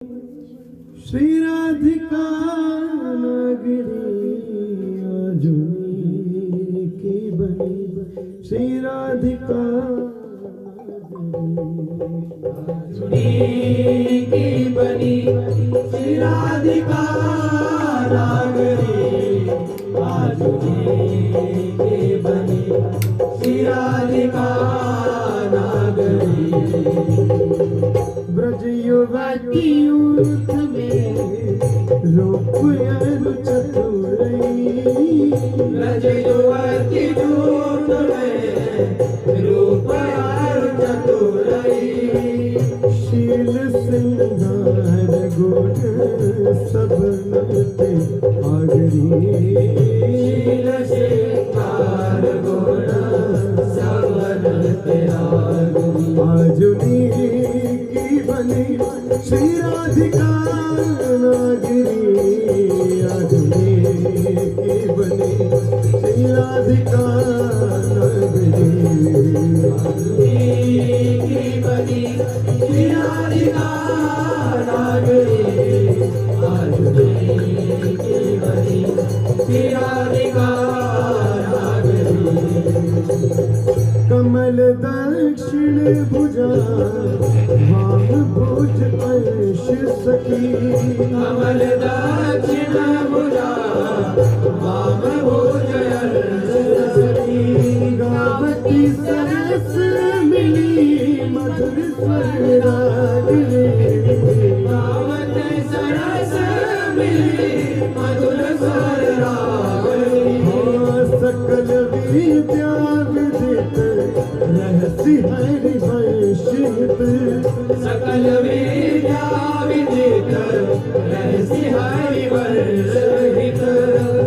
श्री राधिका नगरी आजुनी की बनी, श्री राधिका आजुनी की बनी, श्री राधिका नगरी आजुनी की बनी, श्री राधिका नगरी। ब्रज युवती यूथ में रूप अरु चतुरई, ब्रज युवती यूथ में रूप अरु चतुरई, शील सिंगार गुण सबनते आगरी, शील सिंगार गुण सबनते आगरी। आजुनी की बनी श्री राधिका नगरी, आजुनी की बनी श्री राधिका नगरी, आजुनी की बनी श्री राधिका नगरी, आजुनी की बनी श्री राधिका नगरी। कमल दक्षिण भुजा वाम भुज अंश सखी, कमल दक्षिण भुजा वाम भुज अंश सखी, गावती सरस मिली मधुर स्वर रागिनी, गावती सरस मिली मधुर स्वर रागिनी। सकल विद्या विदित रहसी हरि वंशित, सकल विद्या विदित रहसी हरि वर्षित,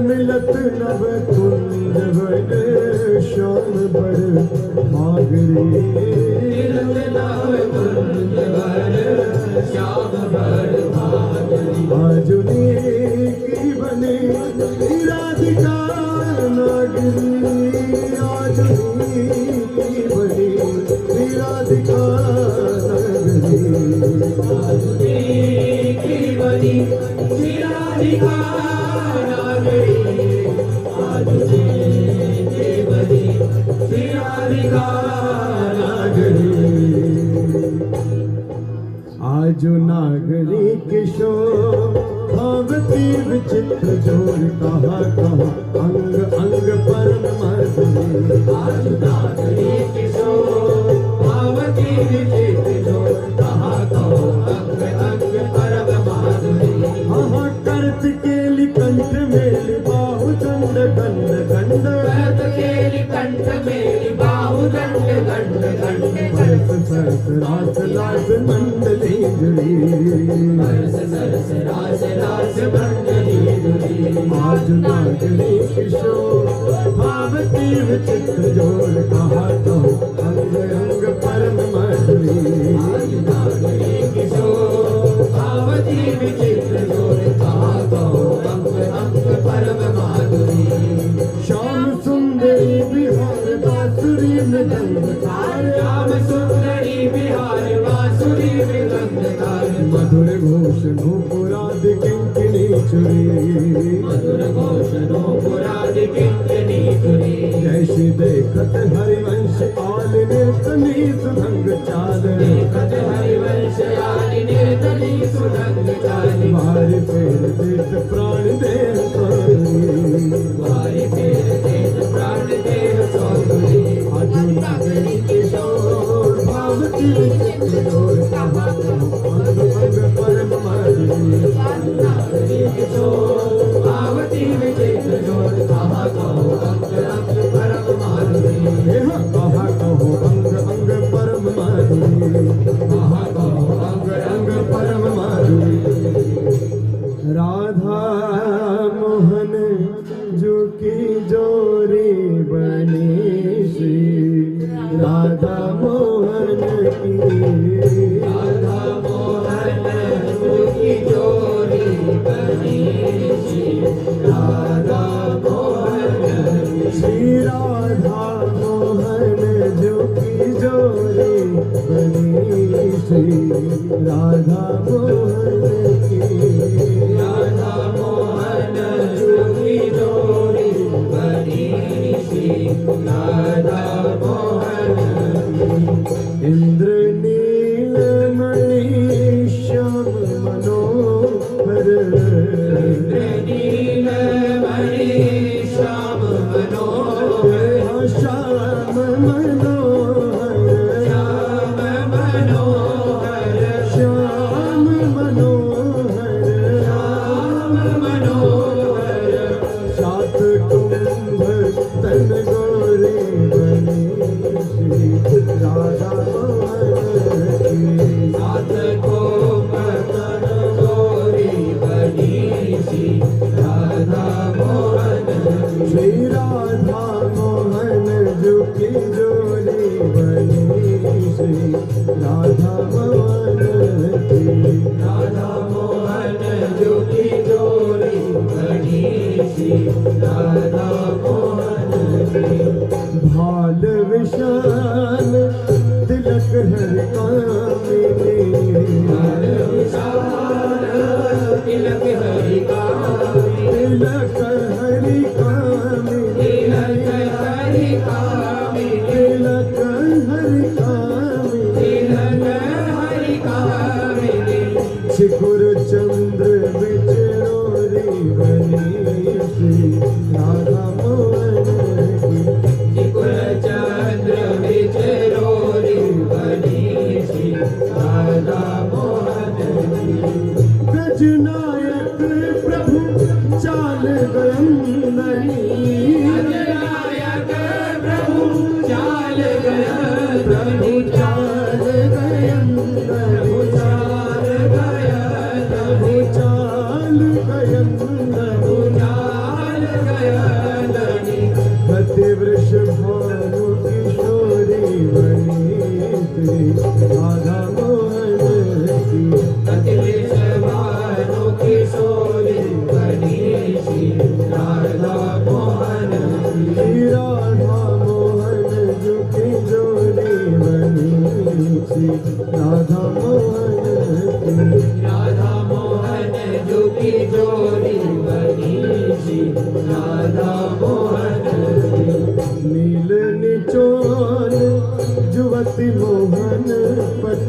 मिलत नव कुंज वन श्याम बड़ भागरे, मिलत नव कुंज वन श्याम बड़ भागरे। आजुनी की बनी श्री राधिका नगरी, आजुनी की बनी श्री राधिका नगरी, आजुनी की बनी श्री राधिका नगरी, आजुनी की बनी श्री राधिका नगरी। आजु नागरी किशोर भावती विचित्र जोर, कहा कहा अंग अंग परम मधुरी, आजु नागरी किशोर भावती विचित्र जोर, कहा कहो अंग अंग परम माधुरी। हाँ करत केली कंठ मेली बाहु दंड दंड दंड, करत केली कंठ मेली बाहु दंड दंड दंड, सरस सरस रास लास मंडली जुड़ी, सरस सरस रास रास मंडली जुड़ी। आजु नागरी किशोर भावती विचित्र जोर, कहा तो अंग अंग परम मधुरी, आजु नागरी किशोर भावती विचित्र जोर, कहा कहो अंग अंग परम माधुरी। श्याम सुंदरी बिहार बांसुरी मृदंग तार, श्याम सुंदरी बिहार बांसुरी मृदंग तार, मधुर घोष नूपुराद किंकिणी चुरी, मधुर घोष नूपुराद किंकिणी चुरी। जैसी देखत हरिवंश आल निर्तनी सुधंग चाल, देखत हरिवंश आली निर्तनी सुधंग चाली, बार फेर देत प्राण देव सोनी, वारी फेर देत प्राण देव सोनी। आजु नागरी किशोर भावती विचित्र जोर, कहा अंग अंग परम मधुरी, आजु नागरी किशोर भावती विचित्र जोर, कहा कहो अंग अंग परम माधुरी। कहा कहो अंग अंग परम माधुरी, कहा कहो अंग अंग परम माधुरी। राधा मोहन राधा मोहन की। राधा मोहन जोगी जोड़ी गणेशी राधा मोहन की। भाल विशाल तिलक हर कामिनी। भाल विशाल तिलक हरि कामिनी। तिलक हरि कामिनी। तिलक हरि कामिनी। तिलक हरि कामिनी। तिलक हरि कामिनी। शिखुर चंद्र बिचरोरी गणेशी राधा मोहन की। त्रिपुर चंद्र विचरोरी गणेशी राधा मोहन की। गजनायक प्रभु चाल गयंदनी। गजनायक प्रभु चाल गयंदनी। प्रभु चाल गयंदनी। चाल गयंदनी। प्रभु चाल गयंदनी। चाल गयंदनी। गति वृषभानु किशोरी गणेशी राधा मोहन की। अति विषभानु किशोरी गणेशी राधा मोहन की। राधा मोहन जो की जोड़ी गणेशी राधा मोहन की। राधा मोहन जोगी जोड़ी गणेशी राधा मोहन की। नील निचोल जुवती मोहन पट।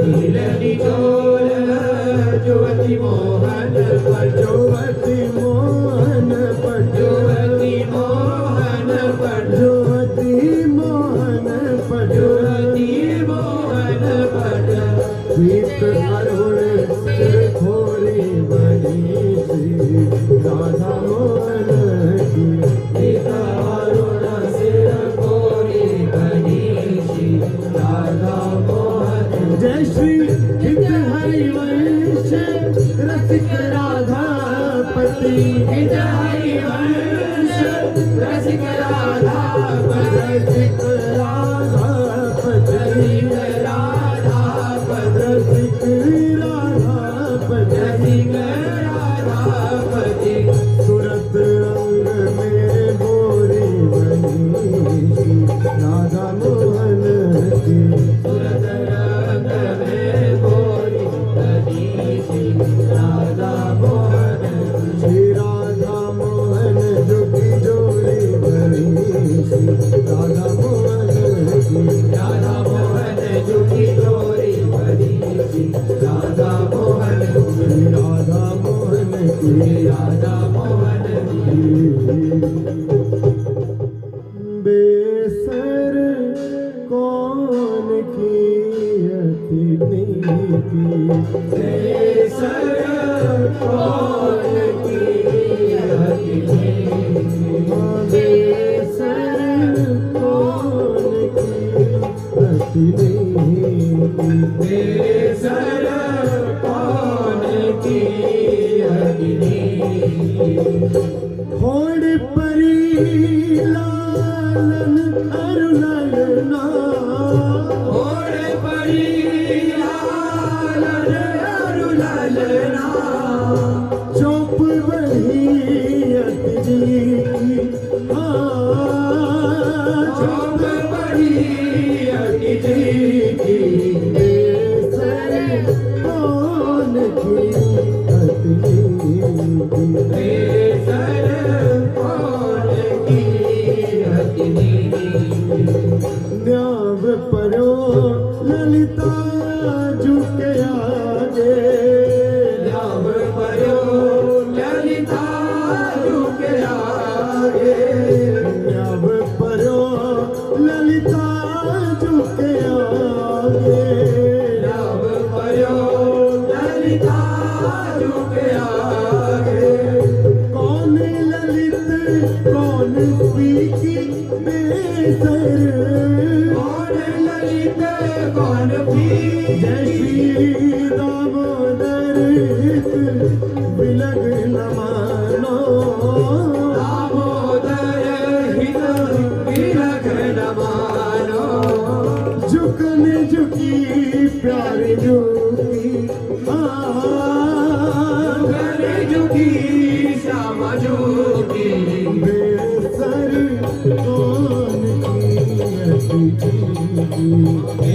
नील निचोल जुवती मोहन पट। जुवती मोहन पट। जुवती मोहन पट। जुवती मोहन पट। जुवती मोहन पट। पीत अरुण सिर खोरी गणेशी राधा मोहन की। पिता अरुण सिर खोरी गणेशी राधा मोहन। जय श्री हित हरिवंश रसिक राधापति। हित हरिवंश रसिक राधापति। रसिक राधापति। रसिक राधापति। रसिक राधापति। रसिक राधापति। सुरत रंग में गोरी गणेशी राधा मोहन की। सुरत रंग में गोरी गणेशी राधा मोहन की। श्री राधा मोहन जोगी जोड़ी गणेशी राधा मोहन की। राधा मोहन जोगी जोड़ी गणेशी राधा मोहन की। श्री राधा मोहन की। राधा मोहन की। बेसर कौन की अति नीति। बेसर कौन की अति नीति। बेसर कौन की अति नीति। बेसर कौन की अति नीति। होड़ परी लालन अरुलना। होड़ परी लालन अरुलना। चौप वही अति की। चौप बड़ी अति की। बेसर कौन की अति नीति। बेसर कौन की अति नीति। न्याव परो ललिता झुके आगे। न्याव परो ललिता झुके आगे। न्याव परो ललिता झुके आगे। न्याव परो ललिता झुके आगे। कौन ललित कौन पीकी बेसर। कौन ललित कौन पी। जय श्री दामोदर हित बिलग न मानो। दामोदर हित बिलग न मानो। झुकन हे